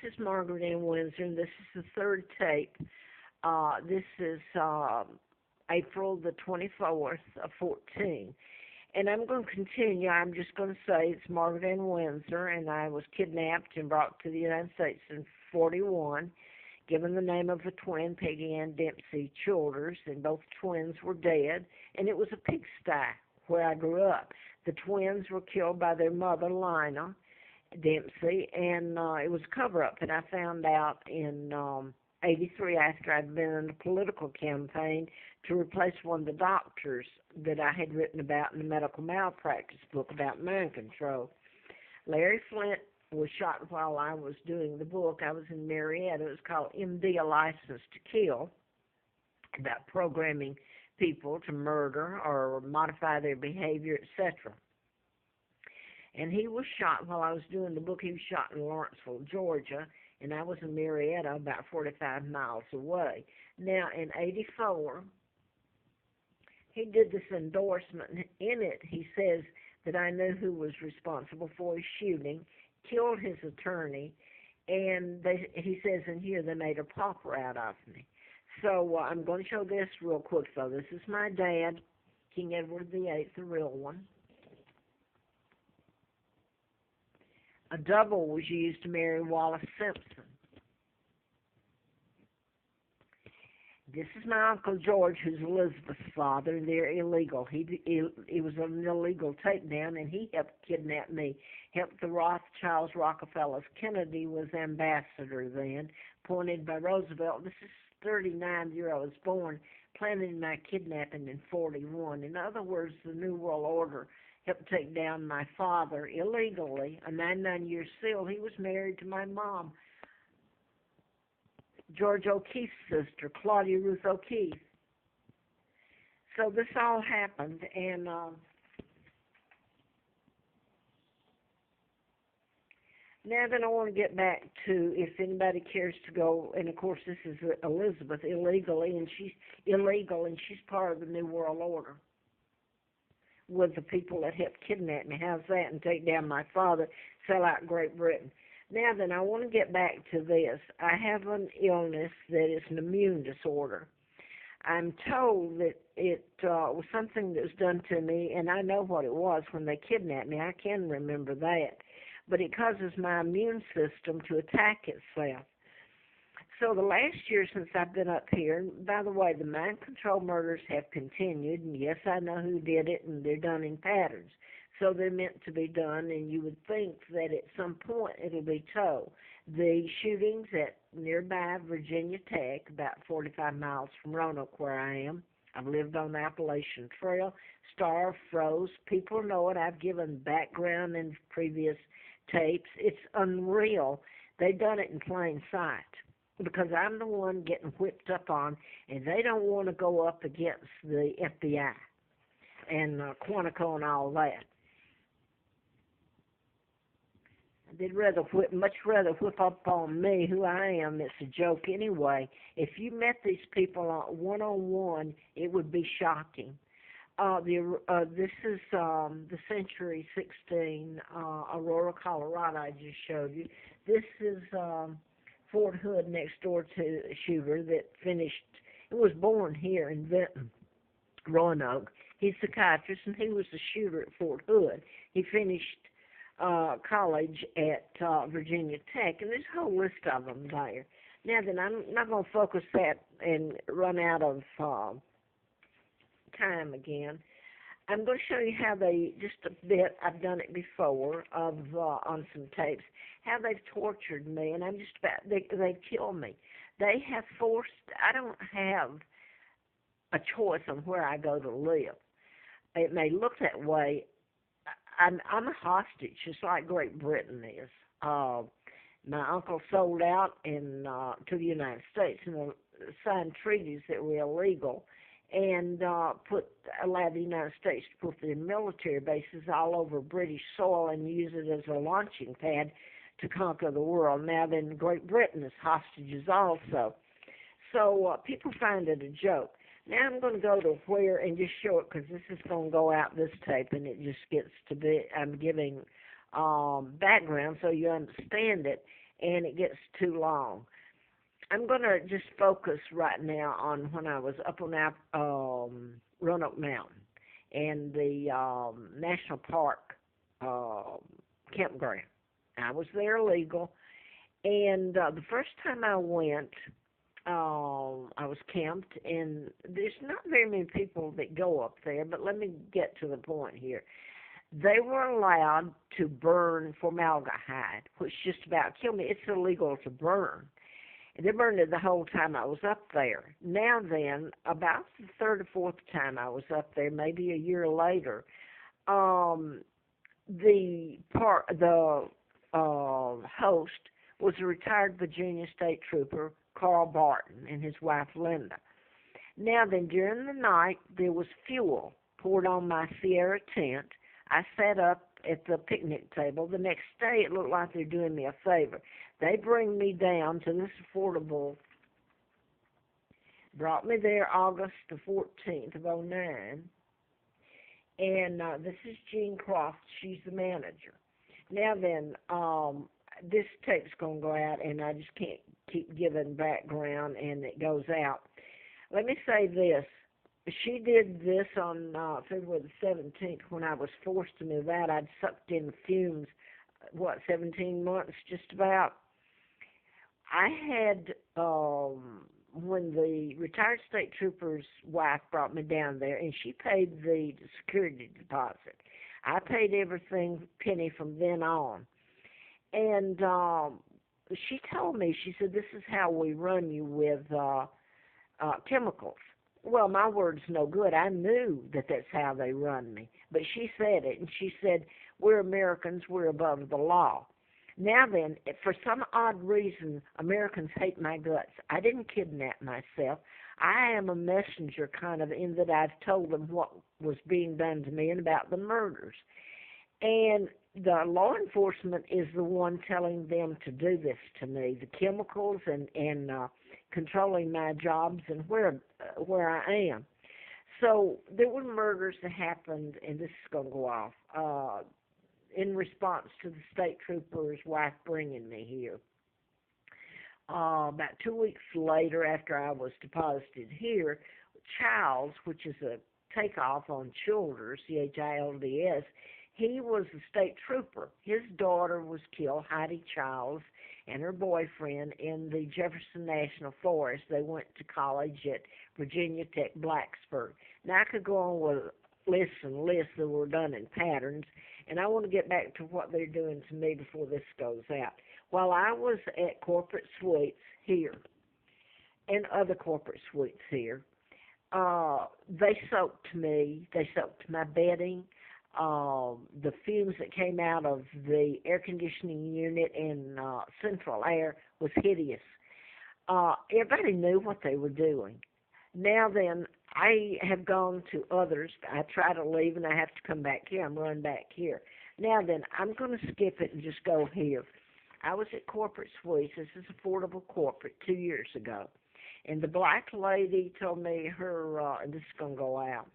is Margaret Ann Windsor, and this is the third tape. This is April the 24th of 14. And I'm going to continue. I'm just going to say it's Margaret Ann Windsor, and I was kidnapped and brought to the United States in 41, given the name of a twin, Peggy Ann Dempsey Childers, and both twins were dead, and it was a pigsty where I grew up. The twins were killed by their mother, Lina Dempsey, and it was a cover-up, and I found out in 83 after I'd been in a political campaign to replace one of the doctors that I had written about in the medical malpractice book about mind control. Larry Flint was shot while I was doing the book. I was in Marietta. It was called MD, A License to Kill, about programming people to murder or modify their behavior, etc. And he was shot while I was doing the book. He was shot in Lawrenceville, Georgia, and I was in Marietta, about 45 miles away. Now, in 84, he did this endorsement. In it, he says that I knew who was responsible for his shooting, killed his attorney, and he says in here they made a pauper out of me. So I'm going to show this real quick, though. This is my dad, King Edward VIII, the real one. A double was used to marry Wallace Simpson. This is my Uncle George, who's Elizabeth's father, and they're illegal. He was an illegal takedown, and he helped kidnap me, helped the Rothschilds, Rockefellers. Kennedy was ambassador then, appointed by Roosevelt. This is 39-year-old, was born, planning my kidnapping in 41. In other words, the New World Order helped take down my father illegally, a 99-year seal. He was married to my mom, George O'Keefe's sister, Claudia Ruth O'Keefe. So this all happened, and now then I want to get back to if anybody cares to go, and of course this is Elizabeth illegally, and she's illegal, and she's part of the New World Order with the people that helped kidnap me. How's that? And take down my father, sell out Great Britain. Now then, I want to get back to this. I have an illness that is an immune disorder. I'm told that it was something that was done to me, and I know what it was when they kidnapped me. I can remember that. But it causes my immune system to attack itself. So the last year since I've been up here, and by the way, the mind control murders have continued, and yes, I know who did it, and they're done in patterns. So they're meant to be done, and you would think that at some point it'll be told. The shootings at nearby Virginia Tech, about 45 miles from Roanoke where I am. I've lived on the Appalachian Trail. Star froze. People know it. I've given background in previous tapes. It's unreal. They've done it in plain sight because I'm the one getting whipped up on, and they don't want to go up against the FBI and Quantico and all that. They'd much rather whip up on me, who I am. It's a joke anyway. If you met these people one-on-one, it would be shocking. This is the Century 16, Aurora, Colorado, I just showed you. This is Fort Hood next door to a shooter that finished, it was born here in Benton, Roanoke. He's a psychiatrist, and he was the shooter at Fort Hood. He finished college at Virginia Tech, and there's a whole list of them there. Now then, I'm not going to focus that and run out of time again. I'm going to show you how they, just a bit, I've done it before, on some tapes, how they've tortured me, and I'm just about, they've killed me. They have forced, I don't have a choice on where I go to live. It may look that way. I'm a hostage, just like Great Britain is. My uncle sold out to the United States and signed treaties that were illegal, and allowed the United States to put their military bases all over British soil and use it as a launching pad to conquer the world. Now then, Great Britain is hostages also. So people find it a joke. Now I'm going to go to where and just show it, because this is going to go out this tape, and it just gets to be, I'm giving background so you understand it. and it gets too long. I'm going to just focus right now on when I was up on Roanoke Mountain and the National Park um, campground. I was there legal, and the first time I went, I was camped, and there's not very many people that go up there, but let me get to the point here. They were allowed to burn formaldehyde, which just about killed me. It's illegal to burn. And they burned it the whole time I was up there. Now then, about the third or fourth time I was up there, maybe a year later, um, the host was a retired Virginia State Trooper, Carl Barton, and his wife Linda. Now then, during the night, there was fuel poured on my Sierra tent. I sat up at the picnic table. The next day, it looked like they're doing me a favor. They bring me down to this affordable, brought me there August the 14th of '09, and this is Jean Croft. She's the manager. Now then, this tape's going to go out, and I just can't keep giving background, and it goes out. Let me say this. She did this on February the 17th when I was forced to move out. I'd sucked in fumes, 17 months just about. I had, when the retired state trooper's wife brought me down there, and she paid the security deposit. I paid everything penny from then on. And she told me, she said, this is how we run you with chemicals. Well, my word's no good. I knew that that's how they run me. But she said it, and she said, we're Americans, we're above the law. Now then, for some odd reason, Americans hate my guts. I didn't kidnap myself. I am a messenger, kind of, in that I've told them what was being done to me and about the murders. And the law enforcement is the one telling them to do this to me, the chemicals and controlling my jobs and where I am. So there were murders that happened, and this is going to go off, in response to the state trooper's wife bringing me here. About 2 weeks later, after I was deposited here, Childs, which is a takeoff on Childers, Childs, he was a state trooper. His daughter was killed, Heidi Childs, and her boyfriend in the Jefferson National Forest. They went to college at Virginia Tech, Blacksburg. Now, I could go on with lists and lists that were done in patterns, and I want to get back to what they're doing to me before this goes out. While I was at corporate suites here and other corporate suites here, they soaked me. They soaked my bedding. The fumes that came out of the air conditioning unit in Central Air was hideous. Everybody knew what they were doing. Now then, I have gone to others. I try to leave and I have to come back here. I'm running back here. Now then, I'm going to skip it and just go here. I was at Corporate Suites. This is Affordable Corporate 2 years ago. And the black lady told me and this is going to go out.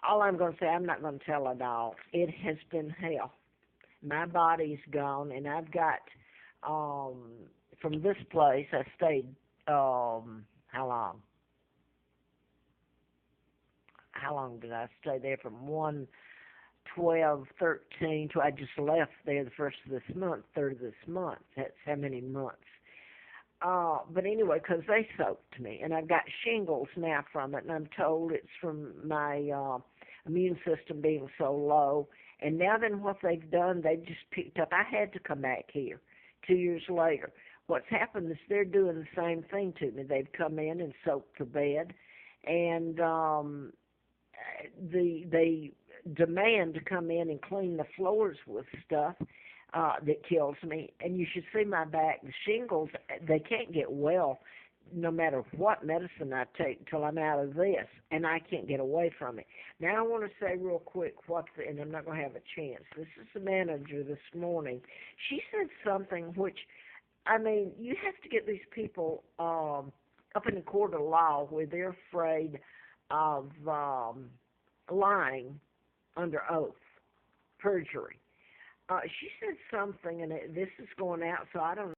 All I'm going to say, I'm not going to tell it all. It has been hell. My body's gone, and I've got, from this place, I stayed, how long? How long did I stay there? From 1/12/13 to I just left there the first of this month, third of this month. That's how many months. But anyway, because they soaked me, and I've got shingles now from it, and I'm told it's from my immune system being so low. And now then what they've done, they've just picked up. I had to come back here 2 years later. What's happened is they're doing the same thing to me. They've come in and soaked the bed, and they demand to come in and clean the floors with stuff that kills me. And you should see my back. The shingles, they can't get well no matter what medicine I take till I'm out of this, and I can't get away from it. Now I want to say real quick and I'm not going to have a chance. This is the manager this morning. She said something which, I mean, you have to get these people up in the court of law where they're afraid of lying under oath, perjury. She said something, and this is going out, so I don't